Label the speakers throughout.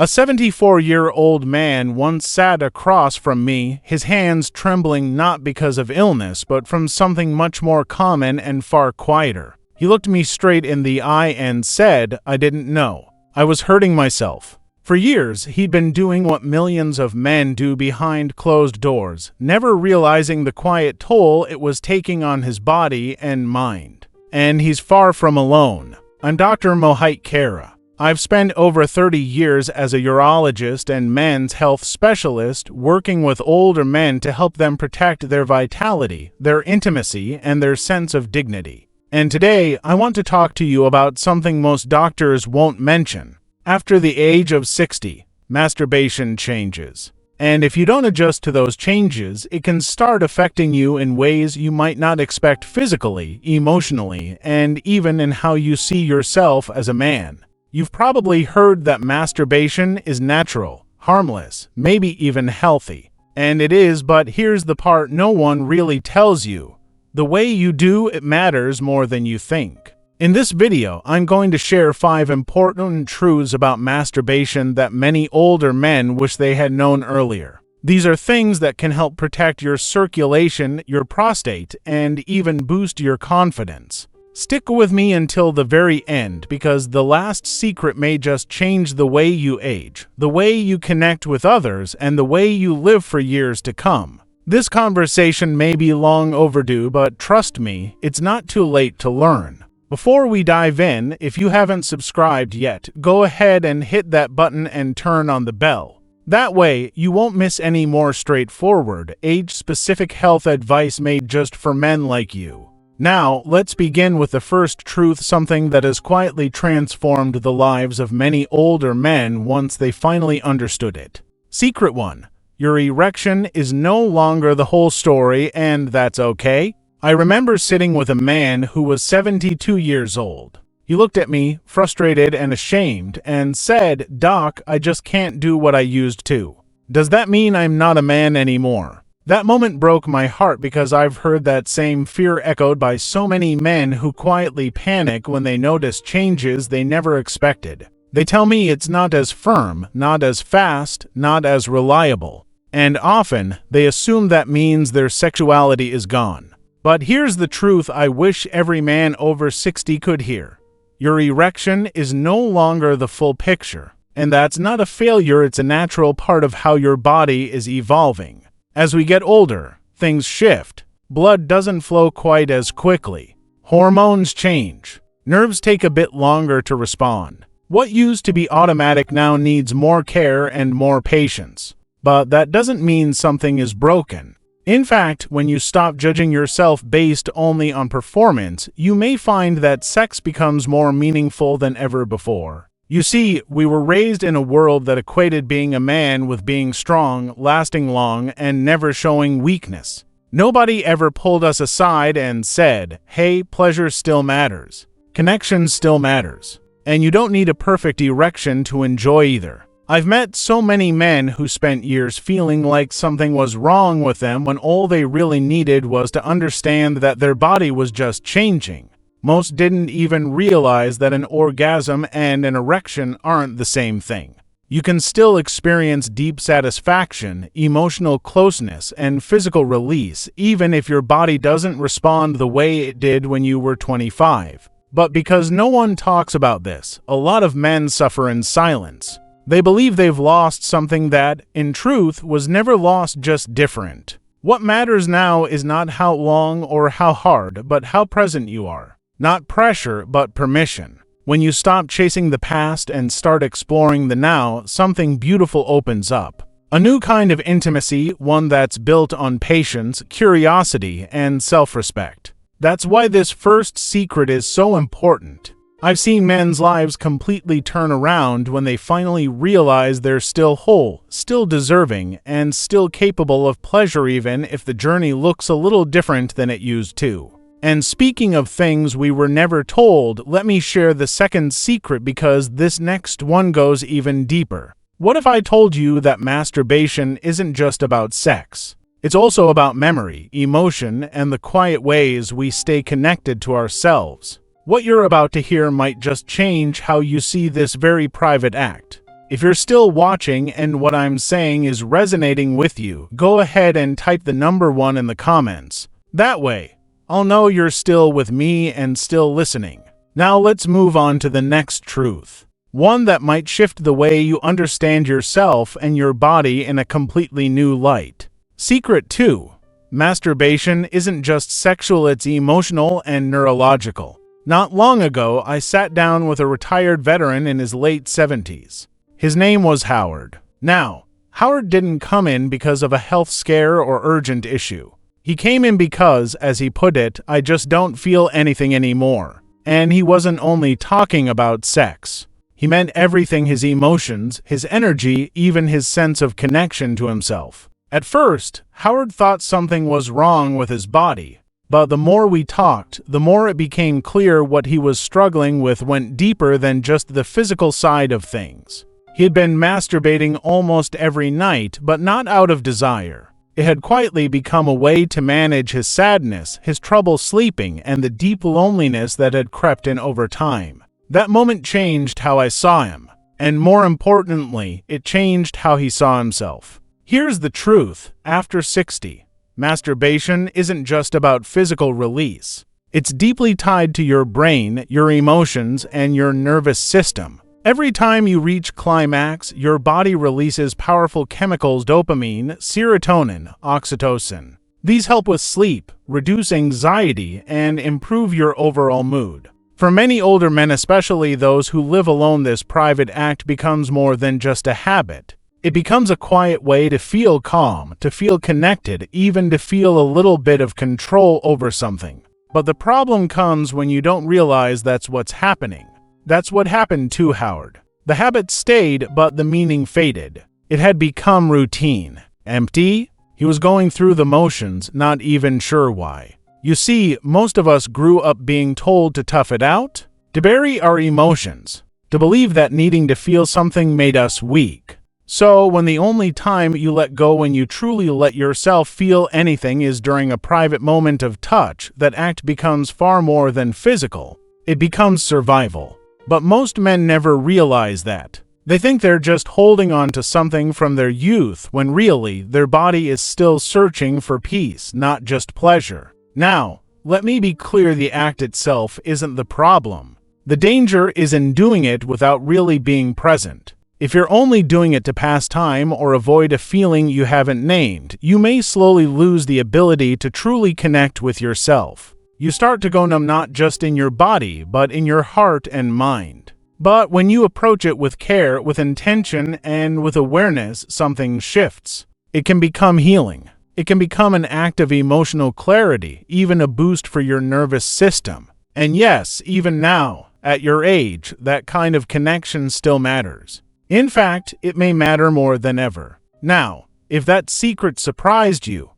Speaker 1: A 74-year-old man once sat across from me, his hands trembling not because of illness, but from something much more common and far quieter. He looked me straight in the eye and said, "I didn't know. I was hurting myself." For years, he'd been doing what millions of men do behind closed doors, never realizing the quiet toll it was taking on his body and mind. And he's far from alone. I'm Dr. Mohit Kara. I've spent over 30 years as a urologist and men's health specialist working with older men to help them protect their vitality, their intimacy, and their sense of dignity. And today, I want to talk to you about something most doctors won't mention. After the age of 60, masturbation changes. And if you don't adjust to those changes, it can start affecting you in ways you might not expect physically, emotionally, and even in how you see yourself as a man. You've probably heard that masturbation is natural, harmless, maybe even healthy. And it is, but here's the part no one really tells you. The way you do it matters more than you think. In this video, I'm going to share 5 important truths about masturbation that many older men wish they had known earlier. These are things that can help protect your circulation, your prostate, and even boost your confidence. Stick with me until the very end, because the last secret may just change the way you age, the way you connect with others, and the way you live for years to come. This conversation may be long overdue, but trust me, it's not too late to learn. Before we dive in, if you haven't subscribed yet, go ahead and hit that button and turn on the bell. That way, you won't miss any more straightforward, age-specific health advice made just for men like you. Now, let's begin with the first truth, something that has quietly transformed the lives of many older men once they finally understood it. Secret 1. Your erection is no longer the whole story, and that's okay. I remember sitting with a man who was 72 years old. He looked at me, frustrated and ashamed, and said, "Doc, I just can't do what I used to. Does that mean I'm not a man anymore?" That moment broke my heart because I've heard that same fear echoed by so many men who quietly panic when they notice changes they never expected. They tell me it's not as firm, not as fast, not as reliable. And often, they assume that means their sexuality is gone. But here's the truth I wish every man over 60 could hear. Your erection is no longer the full picture. And that's not a failure, it's a natural part of how your body is evolving. As we get older, things shift. Blood doesn't flow quite as quickly. Hormones change. Nerves take a bit longer to respond. What used to be automatic now needs more care and more patience. But that doesn't mean something is broken. In fact, when you stop judging yourself based only on performance, you may find that sex becomes more meaningful than ever before. You see, we were raised in a world that equated being a man with being strong, lasting long, and never showing weakness. Nobody ever pulled us aside and said, "Hey, pleasure still matters. Connection still matters. And you don't need a perfect erection to enjoy either." I've met so many men who spent years feeling like something was wrong with them when all they really needed was to understand that their body was just changing. Most didn't even realize that an orgasm and an erection aren't the same thing. You can still experience deep satisfaction, emotional closeness, and physical release even if your body doesn't respond the way it did when you were 25. But because no one talks about this, a lot of men suffer in silence. They believe they've lost something that, in truth, was never lost, just different. What matters now is not how long or how hard, but how present you are. Not pressure, but permission. When you stop chasing the past and start exploring the now, something beautiful opens up. A new kind of intimacy, one that's built on patience, curiosity, and self-respect. That's why this first secret is so important. I've seen men's lives completely turn around when they finally realize they're still whole, still deserving, and still capable of pleasure even if the journey looks a little different than it used to. And speaking of things we were never told, let me share the second secret because this next one goes even deeper. What if I told you that masturbation isn't just about sex? It's also about memory, emotion, and the quiet ways we stay connected to ourselves. What you're about to hear might just change how you see this very private act. If you're still watching and what I'm saying is resonating with you, go ahead and type the number 1 in the comments. That way, I'll know you're still with me and still listening. Now let's move on to the next truth. One that might shift the way you understand yourself and your body in a completely new light. Secret 2. Masturbation isn't just sexual, it's emotional and neurological. Not long ago, I sat down with a retired veteran in his late 70s. His name was Howard. Now, Howard didn't come in because of a health scare or urgent issue. He came in because, as he put it, I just don't feel anything anymore. And he wasn't only talking about sex. He meant everything: his emotions, his energy, even his sense of connection to himself. At first, Howard thought something was wrong with his body. But the more we talked, the more it became clear what he was struggling with went deeper than just the physical side of things. He had been masturbating almost every night, but not out of desire. It had quietly become a way to manage his sadness, his trouble sleeping, and the deep loneliness that had crept in over time. That moment changed how I saw him, and more importantly, it changed how he saw himself. Here's the truth: after 60, masturbation isn't just about physical release. It's deeply tied to your brain, your emotions, and your nervous system. Every time you reach climax, your body releases powerful chemicals: dopamine, serotonin, oxytocin. These help with sleep, reduce anxiety, and improve your overall mood. For many older men, especially those who live alone, this private act becomes more than just a habit. It becomes a quiet way to feel calm, to feel connected, even to feel a little bit of control over something. But the problem comes when you don't realize that's what's happening. That's what happened to Howard. The habit stayed, but the meaning faded. It had become routine. Empty? He was going through the motions, not even sure why. You see, most of us grew up being told to tough it out, to bury our emotions, to believe that needing to feel something made us weak. So, when the only time you let go, when you truly let yourself feel anything, is during a private moment of touch, that act becomes far more than physical. It becomes survival. But most men never realize that. They think they're just holding on to something from their youth, when really, their body is still searching for peace, not just pleasure. Now, let me be clear: the act itself isn't the problem. The danger is in doing it without really being present. If you're only doing it to pass time or avoid a feeling you haven't named, you may slowly lose the ability to truly connect with yourself. You start to go numb, not just in your body, but in your heart and mind. But when you approach it with care, with intention, and with awareness, something shifts. It can become healing. It can become an act of emotional clarity, even a boost for your nervous system. And yes, even now, at your age, that kind of connection still matters. In fact, it may matter more than ever. Now, if that secret surprised you,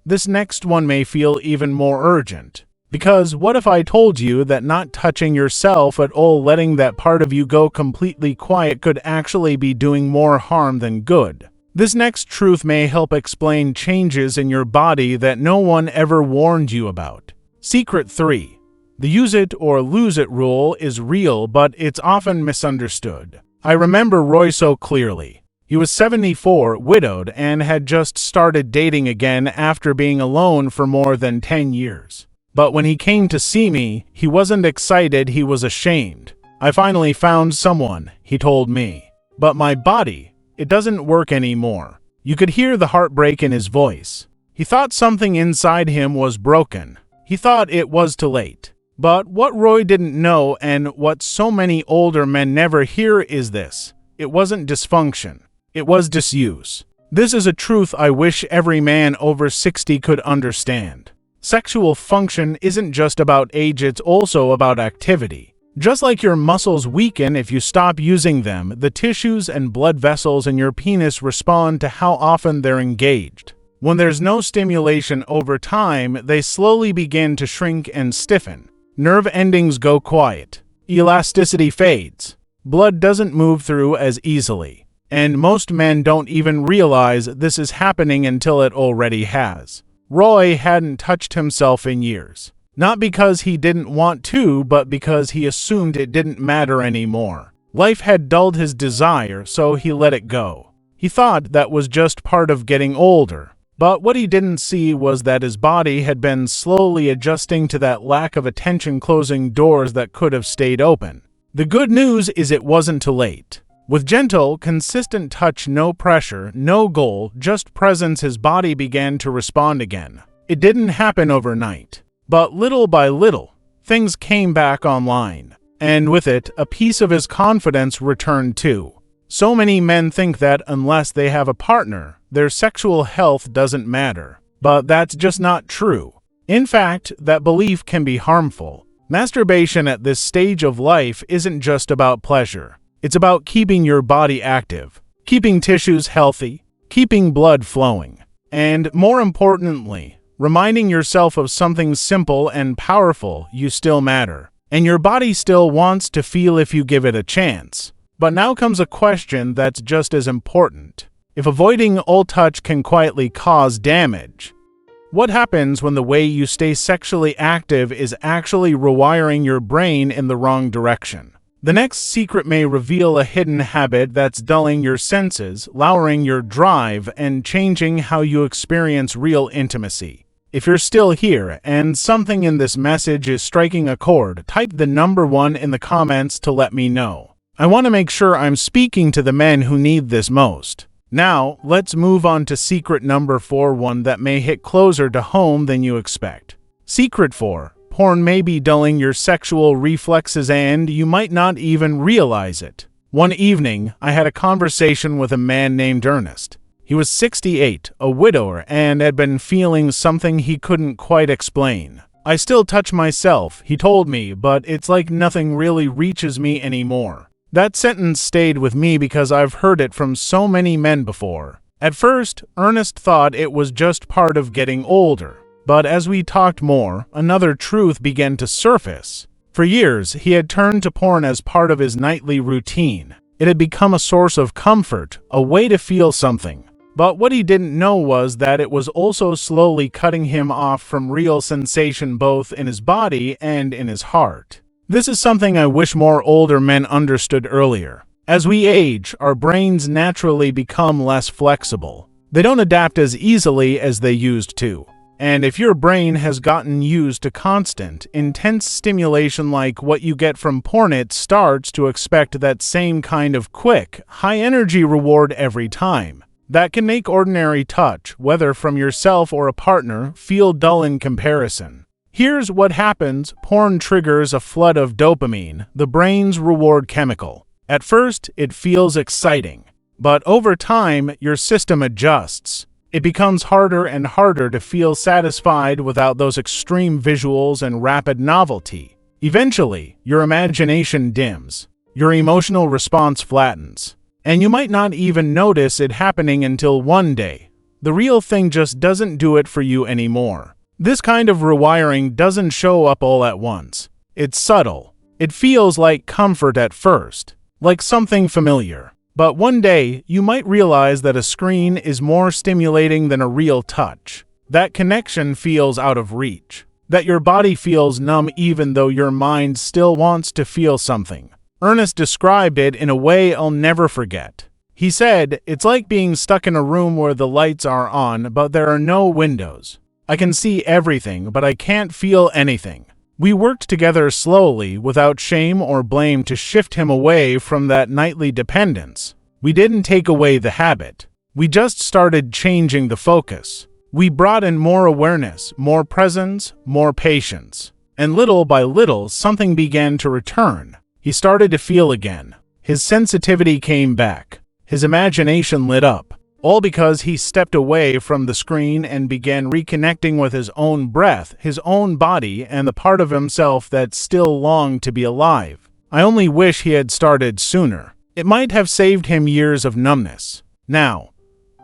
Speaker 1: this next one may feel even more urgent. Because what if I told you that not touching yourself at all, letting that part of you go completely quiet, could actually be doing more harm than good? This next truth may help explain changes in your body that no one ever warned you about. Secret 3. The use it or lose it rule is real, but it's often misunderstood. I remember Roy so clearly. He was 74, widowed, and had just started dating again after being alone for more than 10 years. But when he came to see me, he wasn't excited, he was ashamed. I finally found someone, he told me. But my body, it doesn't work anymore. You could hear the heartbreak in his voice. He thought something inside him was broken. He thought it was too late. But what Roy didn't know, and what so many older men never hear, is this: it wasn't dysfunction. It was disuse. This is a truth I wish every man over 60 could understand. Sexual function isn't just about age, it's also about activity. Just like your muscles weaken if you stop using them, the tissues and blood vessels in your penis respond to how often they're engaged. When there's no stimulation over time, they slowly begin to shrink and stiffen. Nerve endings go quiet. Elasticity fades. Blood doesn't move through as easily. And most men don't even realize this is happening until it already has. Roy hadn't touched himself in years. Not because he didn't want to, but because he assumed it didn't matter anymore. Life had dulled his desire, so he let it go. He thought that was just part of getting older. But what he didn't see was that his body had been slowly adjusting to that lack of attention, closing doors that could have stayed open. The good news is it wasn't too late. With gentle, consistent touch, no pressure, no goal, just presence, his body began to respond again. It didn't happen overnight. But little by little, things came back online. And with it, a piece of his confidence returned too. So many men think that unless they have a partner, their sexual health doesn't matter. But that's just not true. In fact, that belief can be harmful. Masturbation at this stage of life isn't just about pleasure. It's about keeping your body active, keeping tissues healthy, keeping blood flowing, and more importantly, reminding yourself of something simple and powerful: you still matter. And your body still wants to feel if you give it a chance. But now comes a question that's just as important. If avoiding all touch can quietly cause damage, what happens when the way you stay sexually active is actually rewiring your brain in the wrong direction? The next secret may reveal a hidden habit that's dulling your senses, lowering your drive, and changing how you experience real intimacy. If you're still here and something in this message is striking a chord, type the number 1 in the comments to let me know. I want to make sure I'm speaking to the men who need this most. Now, let's move on to secret number 4, one that may hit closer to home than you expect. Secret 4. Porn may be dulling your sexual reflexes and you might not even realize it. One evening, I had a conversation with a man named Ernest. He was 68, a widower, and had been feeling something he couldn't quite explain. I still touch myself, he told me, but it's like nothing really reaches me anymore. That sentence stayed with me because I've heard it from so many men before. At first, Ernest thought it was just part of getting older. But as we talked more, another truth began to surface. For years, he had turned to porn as part of his nightly routine. It had become a source of comfort, a way to feel something. But what he didn't know was that it was also slowly cutting him off from real sensation, both in his body and in his heart. This is something I wish more older men understood earlier. As we age, our brains naturally become less flexible. They don't adapt as easily as they used to. And if your brain has gotten used to constant, intense stimulation like what you get from porn, it starts to expect that same kind of quick, high-energy reward every time. That can make ordinary touch, whether from yourself or a partner, feel dull in comparison. Here's what happens. Porn triggers a flood of dopamine, the brain's reward chemical. At first, it feels exciting. But over time, your system adjusts. It becomes harder and harder to feel satisfied without those extreme visuals and rapid novelty. Eventually, your imagination dims. Your emotional response flattens. And you might not even notice it happening until one day the real thing just doesn't do it for you anymore. This kind of rewiring doesn't show up all at once. It's subtle. It feels like comfort at first, like something familiar. But one day, you might realize that a screen is more stimulating than a real touch. That connection feels out of reach. That your body feels numb even though your mind still wants to feel something. Ernest described it in a way I'll never forget. He said, "It's like being stuck in a room where the lights are on, but there are no windows. I can see everything, but I can't feel anything." We worked together slowly, without shame or blame, to shift him away from that nightly dependence. We didn't take away the habit. We just started changing the focus. We brought in more awareness, more presence, more patience. And little by little, something began to return. He started to feel again. His sensitivity came back. His imagination lit up. All because he stepped away from the screen and began reconnecting with his own breath, his own body, and the part of himself that still longed to be alive. I only wish he had started sooner. It might have saved him years of numbness. Now,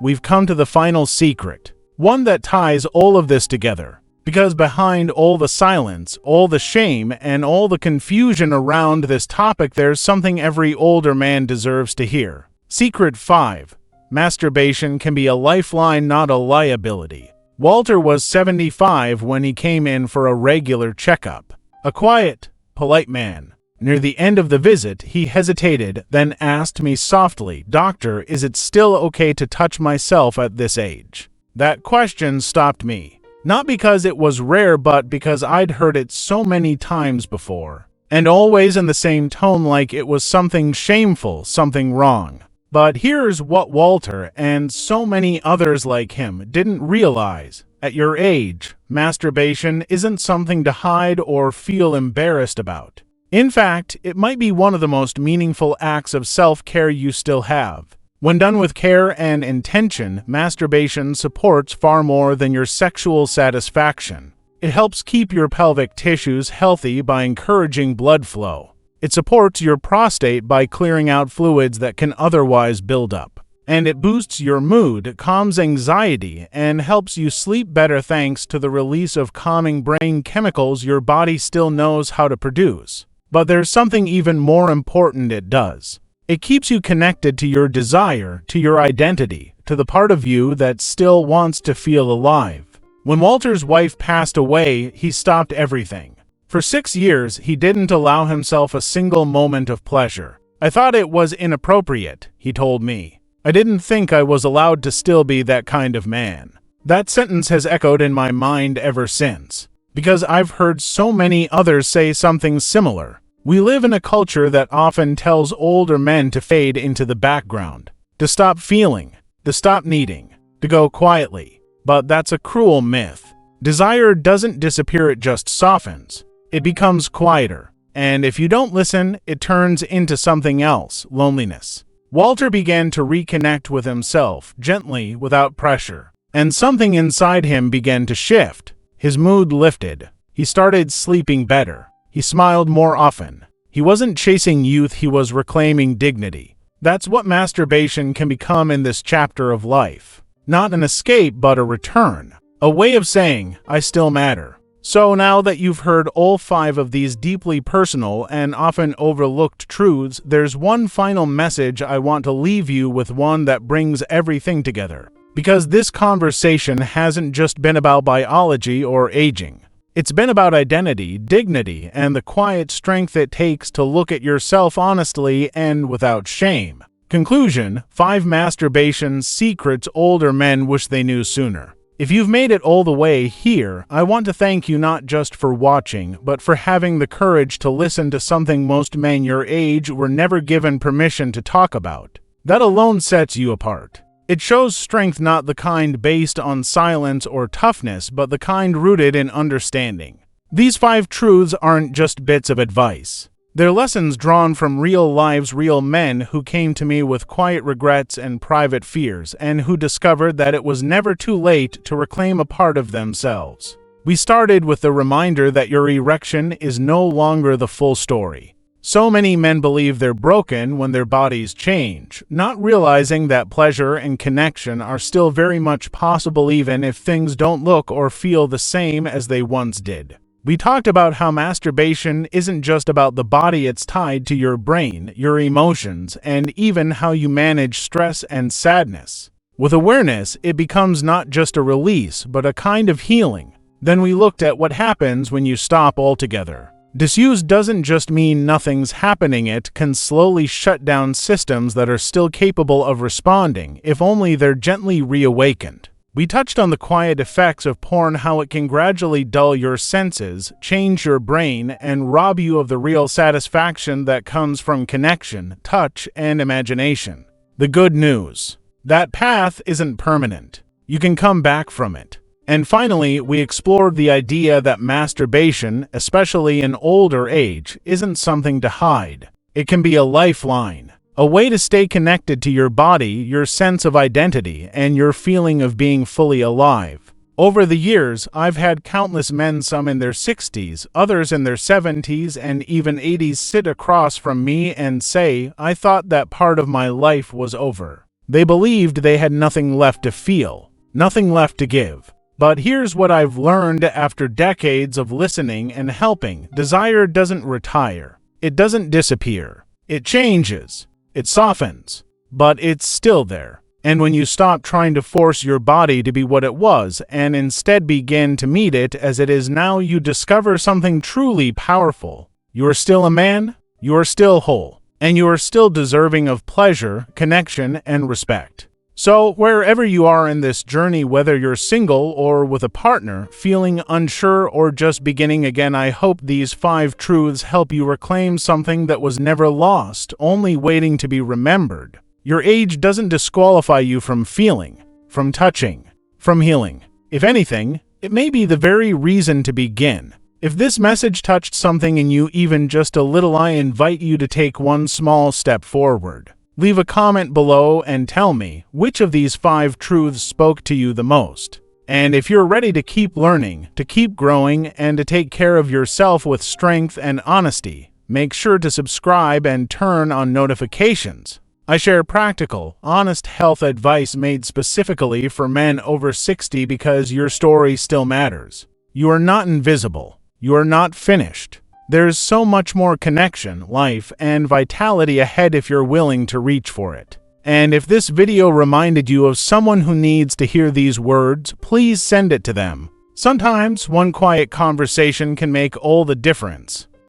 Speaker 1: we've come to the final secret, one that ties all of this together. Because behind all the silence, all the shame, and all the confusion around this topic, there's something every older man deserves to hear. Secret 5. Masturbation can be a lifeline, not a liability. Walter was 75 when he came in for a regular checkup. A quiet, polite man. Near the end of the visit, he hesitated, then asked me softly, "Doctor, is it still okay to touch myself at this age?" That question stopped me. Not because it was rare, but because I'd heard it so many times before. And always in the same tone, like it was something shameful, something wrong. But here's what Walter, and so many others like him, didn't realize. At your age, masturbation isn't something to hide or feel embarrassed about. In fact, it might be one of the most meaningful acts of self-care you still have. When done with care and intention, masturbation supports far more than your sexual satisfaction. It helps keep your pelvic tissues healthy by encouraging blood flow. It supports your prostate by clearing out fluids that can otherwise build up. And it boosts your mood, calms anxiety, and helps you sleep better thanks to the release of calming brain chemicals your body still knows how to produce. But there's something even more important it does. It keeps you connected to your desire, to your identity, to the part of you that still wants to feel alive. When Walter's wife passed away, he stopped everything. For 6 years, he didn't allow himself a single moment of pleasure. "I thought it was inappropriate," he told me. "I didn't think I was allowed to still be that kind of man." That sentence has echoed in my mind ever since. Because I've heard so many others say something similar. We live in a culture that often tells older men to fade into the background, to stop feeling, to stop needing, to go quietly. But that's a cruel myth. Desire doesn't disappear, it just softens. It becomes quieter. And if you don't listen, it turns into something else, loneliness. Walter began to reconnect with himself, gently, without pressure. And something inside him began to shift. His mood lifted. He started sleeping better. He smiled more often. He wasn't chasing youth, he was reclaiming dignity. That's what masturbation can become in this chapter of life. Not an escape, but a return. A way of saying, I still matter. So now that you've heard all 5 of these deeply personal and often overlooked truths, there's one final message I want to leave you with, one that brings everything together. Because this conversation hasn't just been about biology or aging. It's been about identity, dignity, and the quiet strength it takes to look at yourself honestly and without shame. Conclusion: 5 masturbation secrets older men wish they knew sooner. If you've made it all the way here, I want to thank you not just for watching, but for having the courage to listen to something most men your age were never given permission to talk about. That alone sets you apart. It shows strength, not the kind based on silence or toughness, but the kind rooted in understanding. These 5 truths aren't just bits of advice. They're lessons drawn from real lives, real men who came to me with quiet regrets and private fears, and who discovered that it was never too late to reclaim a part of themselves. We started with the reminder that your erection is no longer the full story. So many men believe they're broken when their bodies change, not realizing that pleasure and connection are still very much possible even if things don't look or feel the same as they once did. We talked about how masturbation isn't just about the body, it's tied to your brain, your emotions, and even how you manage stress and sadness. With awareness, it becomes not just a release, but a kind of healing. Then we looked at what happens when you stop altogether. Disuse doesn't just mean nothing's happening, it can slowly shut down systems that are still capable of responding, if only they're gently reawakened. We touched on the quiet effects of porn, how it can gradually dull your senses, change your brain, and rob you of the real satisfaction that comes from connection, touch, and imagination. The good news: that path isn't permanent. You can come back from it. And finally, we explored the idea that masturbation, especially in older age, isn't something to hide. It can be a lifeline, a way to stay connected to your body, your sense of identity, and your feeling of being fully alive. Over the years, I've had countless men, some in their 60s, others in their 70s, and even 80s, sit across from me and say, "I thought that part of my life was over." They believed they had nothing left to feel, nothing left to give. But here's what I've learned after decades of listening and helping: desire doesn't retire. It doesn't disappear. It changes. It softens. But it's still there. And when you stop trying to force your body to be what it was and instead begin to meet it as it is now, you discover something truly powerful. You're still a man, You are still whole, and you are still deserving of pleasure, connection, and respect. So, wherever you are in this journey, whether you're single or with a partner, feeling unsure or just beginning again, I hope these 5 truths help you reclaim something that was never lost, only waiting to be remembered. Your age doesn't disqualify you from feeling, from touching, from healing. If anything, it may be the very reason to begin. If this message touched something in you even just a little, I invite you to take one small step forward. Leave a comment below and tell me which of these 5 truths spoke to you the most. And if you're ready to keep learning, to keep growing, and to take care of yourself with strength and honesty, make sure to subscribe and turn on notifications. I share practical, honest health advice made specifically for men over 60 because your story still matters. You are not invisible. You are not finished. There's so much more connection, life, and vitality ahead if you're willing to reach for it. And if this video reminded you of someone who needs to hear these words, please send it to them. Sometimes one quiet conversation can make all the difference.